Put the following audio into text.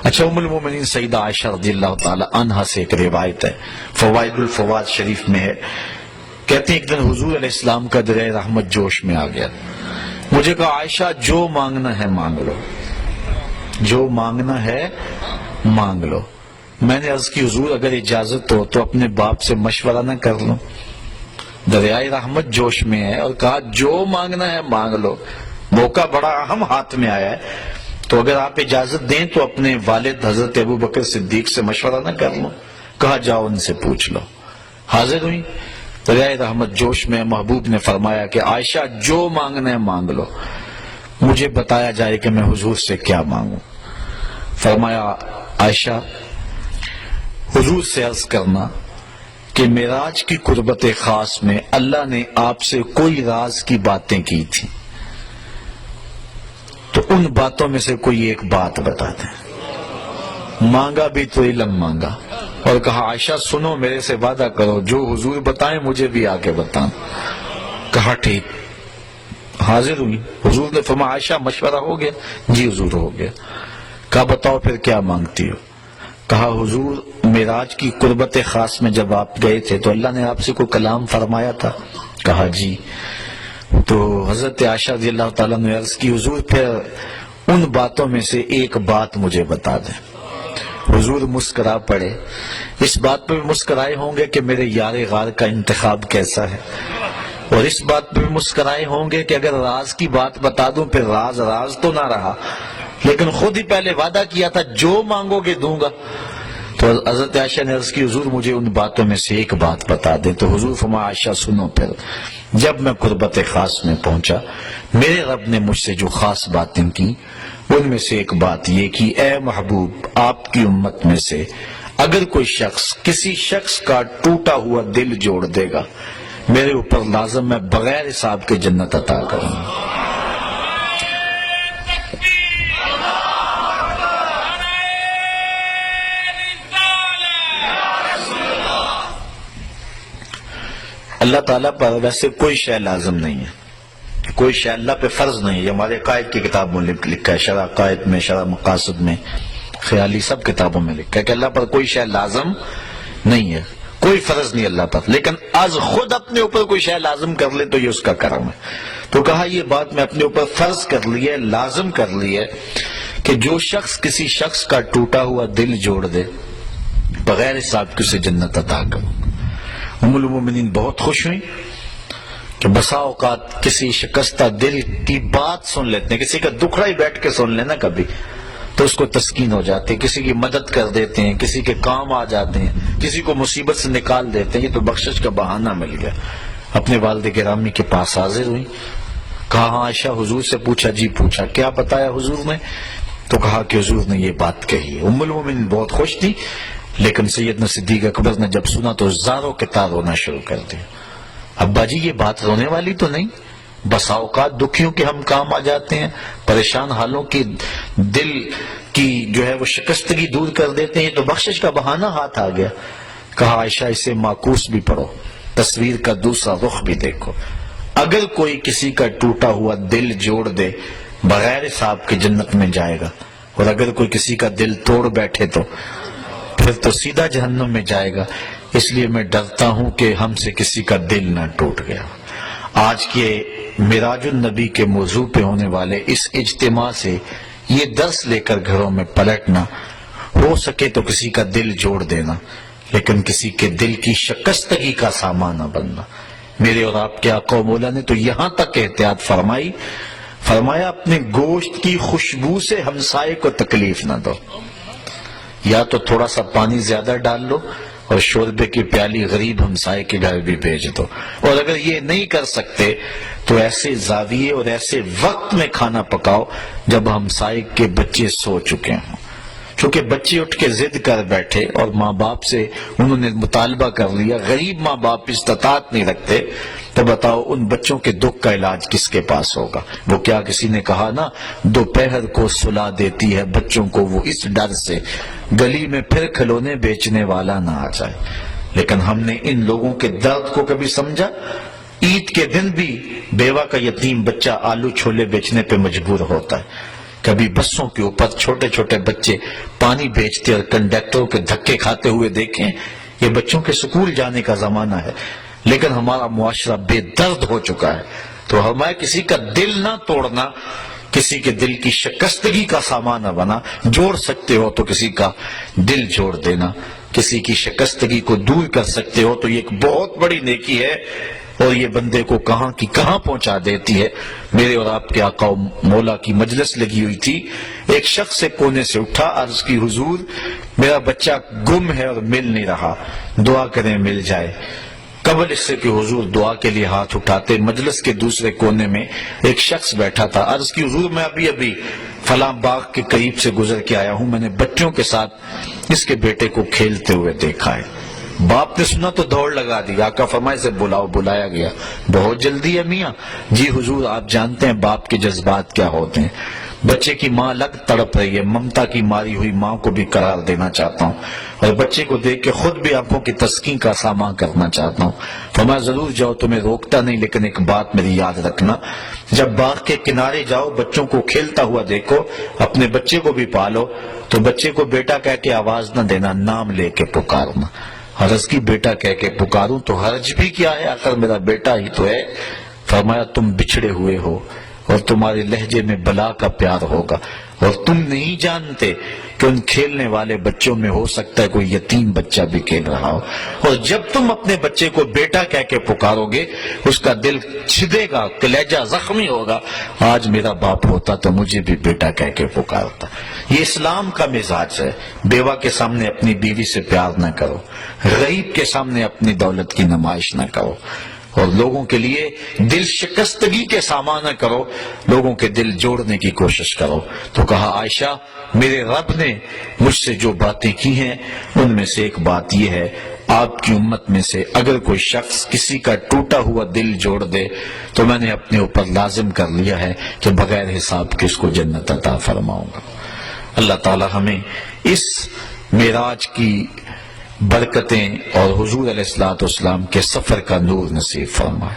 اچھا، ام المومنین سیدہ عائشہ رضی اللہ تعالی عنہا سے ایک روایت ہے، فوائد الفوائد شریف میں ہے، کہتے ہیں ایک دن حضور علیہ السلام کا دریا رحمت جوش میں آ گیا، مجھے کہا عائشہ جو مانگنا ہے مانگ لو، جو مانگنا ہے مانگ لو۔ میں نے عرض کی حضور اگر اجازت ہو تو اپنے باپ سے مشورہ نہ کر لوں، دریائے رحمت جوش میں ہے اور کہا جو مانگنا ہے مانگ لو، موقع بڑا اہم ہاتھ میں آیا ہے، تو اگر آپ اجازت دیں تو اپنے والد حضرت ابو بکر صدیق سے مشورہ نہ کر لوں؟ کہا جاؤ ان سے پوچھ لو۔ حاضر ہوئی دریائے رحمت جوش میں، محبوب نے فرمایا کہ عائشہ جو مانگنا ہے مانگ لو، مجھے بتایا جائے کہ میں حضور سے کیا مانگوں۔ فرمایا عائشہ حضور سے عرض کرنا کہ معراج کی قربت خاص میں اللہ نے آپ سے کوئی راز کی باتیں کی تھی، تو ان باتوں میں سے کوئی ایک بات بتا دیں۔ مانگا بھی تو علم مانگا اور کہا عائشہ سنو، میرے سے وعدہ کرو جو حضور بتائیں مجھے بھی آ کے بتانا۔ کہا ٹھیک۔ حاضر ہوئی، حضور نے فرمایا عائشہ مشورہ ہو گیا؟ جی حضور ہو گیا۔ کہا بتاؤ پھر کیا مانگتی ہو؟ کہا حضور معراج کی قربت خاص میں جب آپ گئے تھے تو اللہ نے آپ سے کوئی کلام فرمایا تھا؟ کہا جی۔ تو حضرت عائشہ رضی اللہ تعالیٰ نے عرض کی حضور پھر ان باتوں میں سے ایک بات مجھے بتا دیں۔ حضور مسکرا پڑے، اس بات پہ بھی مسکرائے ہوں گے کہ میرے یار غار کا انتخاب کیسا ہے، اور اس بات پہ بھی مسکرائے ہوں گے کہ اگر راز کی بات بتا دوں پھر راز راز تو نہ رہا، لیکن خود ہی پہلے وعدہ کیا تھا جو مانگو گے دوں گا۔ تو حضرت عائشہ نے عرض کی حضور مجھے ان باتوں میں سے ایک بات بتا دیں۔ تو حضور فرمایا عائشہ سنو پھر، جب میں قربت خاص میں پہنچا میرے رب نے مجھ سے جو خاص باتیں کی ان میں سے ایک بات یہ کہ اے محبوب آپ کی امت میں سے اگر کوئی شخص کسی شخص کا ٹوٹا ہوا دل جوڑ دے گا میرے اوپر لازم میں بغیر حساب کے جنت عطا کروں گا۔ اللہ تعالیٰ پر ویسے کوئی شے لازم نہیں ہے، کوئی شے اللہ پہ فرض نہیں ہے، یہ ہمارے قائد کی کتابوں میں لکھا ہے، شرح قائد میں، شرح مقاصد میں، خیالی سب کتابوں میں لکھا ہے کہ اللہ پر کوئی شے لازم نہیں ہے، کوئی فرض نہیں اللہ پر، لیکن از خود اپنے اوپر کوئی شے لازم کر لے تو یہ اس کا کرم ہے۔ تو کہا یہ بات میں اپنے اوپر فرض کر لی ہے، لازم کر لی ہے کہ جو شخص کسی شخص کا ٹوٹا ہوا دل جوڑ دے بغیر حساب کے اسے جنت عطا کروں۔ ام المومنین بہت خوش ہوئی کہ بسا اوقات کسی شکستہ دل کی بات سن لیتے ہیں، کسی کا دکھڑا ہی بیٹھ کے سن لینا کبھی تو اس کو تسکین ہو جاتی ہے، کسی کی مدد کر دیتے ہیں، کسی کے کام آ جاتے ہیں، کسی کو مصیبت سے نکال دیتے ہیں، یہ تو بخشش کا بہانہ مل گیا۔ اپنے والد گرامی کے پاس حاضر ہوئی، کہا ہاں عائشہ حضور سے پوچھا؟ جی پوچھا۔ کیا بتایا حضور نے؟ تو کہا کہ حضور نے یہ بات کہی ہے۔ ام المومنین بہت خوش تھی، لیکن سیدنا صدیق اکبر نے جب سنا تو زاروں کے تار رونا شروع کر دیا۔ ابا جی یہ بات رونے والی تو نہیں، بسا اوقات دکھیوں کے ہم کام آ جاتے ہیں، پریشان حالوں کی دل کی جو ہے وہ شکستگی دور کر دیتے ہیں، تو بخشش کا بہانہ ہاتھ آ گیا۔ کہا عائشہ اسے معکوس بھی پڑھو، تصویر کا دوسرا رخ بھی دیکھو، اگر کوئی کسی کا ٹوٹا ہوا دل جوڑ دے بغیر حساب کے جنت میں جائے گا، اور اگر کوئی کسی کا دل توڑ بیٹھے تو پھر تو سیدھا جہنم میں جائے گا۔ اس لیے میں ڈرتا ہوں کہ ہم سے کسی کا دل نہ ٹوٹ گیا۔ آج کے معراج النبی کے موضوع پہ ہونے والے اس اجتماع سے یہ درس لے کر گھروں میں پلٹنا، ہو سکے تو کسی کا دل جوڑ دینا، لیکن کسی کے دل کی شکستگی کا سامان نہ بننا۔ میرے اور آپ کے آقا و مولا نے تو یہاں تک احتیاط فرمائی، فرمایا اپنے گوشت کی خوشبو سے ہمسائے کو تکلیف نہ دو، یا تو تھوڑا سا پانی زیادہ ڈال لو اور شوربے کی پیالی غریب ہمسائے کے گھر بھی بھیج دو، اور اگر یہ نہیں کر سکتے تو ایسے زاویے اور ایسے وقت میں کھانا پکاؤ جب ہمسائے کے بچے سو چکے ہوں، چونکہ بچے اٹھ کے ضد کر بیٹھے اور ماں باپ سے انہوں نے مطالبہ کر لیا، غریب ماں باپ استطاعت نہیں رکھتے، تو بتاؤ ان بچوں کے دکھ کا علاج کس کے پاس ہوگا؟ وہ کیا کسی نے کہا نا دوپہر کو سلا دیتی ہے بچوں کو وہ اس ڈر سے گلی میں پھر کھلونے بیچنے والا نہ آ جائے۔ لیکن ہم نے ان لوگوں کے درد کو کبھی سمجھا؟ عید کے دن بھی بیوہ کا یتیم بچہ آلو چھولے بیچنے پہ مجبور ہوتا ہے کبھی بسوں کے اوپر چھوٹے چھوٹے بچے پانی بیچتے اور کنڈکٹروں کے دھکے کھاتے ہوئے دیکھیں. یہ بچوں کے سکول جانے کا زمانہ ہے، لیکن ہمارا معاشرہ بے درد ہو چکا ہے. تو ہمیں کسی کا دل نہ توڑنا، کسی کے دل کی شکستگی کا سامان نہ بنا. جوڑ سکتے ہو تو کسی کا دل جوڑ دینا، کسی کی شکستگی کو دور کر سکتے ہو تو یہ ایک بہت بڑی نیکی ہے، اور یہ بندے کو کہاں کی کہاں پہنچا دیتی ہے. میرے اور آپ کے آقا و مولا کی مجلس لگی ہوئی تھی. ایک شخص سے کونے سے اٹھا، عرض کی حضور میرا بچہ گم ہے اور مل نہیں رہا، دعا کریں مل جائے. قبل اس سے کہ حضور دعا کے لیے ہاتھ اٹھاتے، مجلس کے دوسرے کونے میں ایک شخص بیٹھا تھا. عرض کی حضور میں ابھی فلاں باغ کے قریب سے گزر کے آیا ہوں، میں نے بچوں کے ساتھ اس کے بیٹے کو کھیلتے ہوئے دیکھا ہے. باپ نے سنا تو دوڑ لگا دی. آقا فرمائے سے بلاؤ. بلایا گیا. بہت جلدی ہے میاں؟ جی حضور آپ جانتے ہیں باپ کے جذبات کیا ہوتے ہیں. بچے کی ماں الگ تڑپ رہی ہے، ممتا کی ماری ہوئی ماں کو بھی قرار دینا چاہتا ہوں، اور بچے کو دیکھ کے خود بھی آنکھوں کی تسکین کا سامان کرنا چاہتا ہوں. فرمایا ضرور جاؤ، تمہیں روکتا نہیں، لیکن ایک بات میری یاد رکھنا، جب باغ کے کنارے جاؤ بچوں کو کھیلتا ہوا دیکھو، اپنے بچے کو بھی پالو تو بچے کو بیٹا کہہ کے آواز نہ دینا، نام لے کے پکارنا. عرض کی بیٹا کہہ کے پکاروں تو حرج بھی کیا ہے، آخر میرا بیٹا ہی تو ہے. فرمایا تم بچھڑے ہوئے ہو اور تمہارے لہجے میں بلا کا پیار ہوگا، اور تم نہیں جانتے کہ ان کھیلنے والے بچوں میں ہو سکتا ہے کوئی یتیم بچہ بھی کھیل رہا ہو. اور جب تم اپنے بچے کو بیٹا کہہ کے پکارو گے اس کا دل چھدے گا، کلیجہ زخمی ہوگا. آج میرا باپ ہوتا تو مجھے بھی بیٹا کہہ کے پکارتا. یہ اسلام کا مزاج ہے. بیوہ کے سامنے اپنی بیوی سے پیار نہ کرو، غریب کے سامنے اپنی دولت کی نمائش نہ کرو، اور لوگوں کے لیے دل شکستگی کے سامان نہ کرو، لوگوں کے دل جوڑنے کی کوشش کرو. تو کہا عائشہ میرے رب نے مجھ سے جو باتیں کی ہیں ان میں سے ایک بات یہ ہے، آپ کی امت میں سے اگر کوئی شخص کسی کا ٹوٹا ہوا دل جوڑ دے تو میں نے اپنے اوپر لازم کر لیا ہے کہ بغیر حساب کس کو جنت عطا فرماؤں گا. اللہ تعالی ہمیں اس معراج کی برکتیں اور حضور علیہ الصلوۃ والسلام کے سفر کا نور نصیب فرمائے.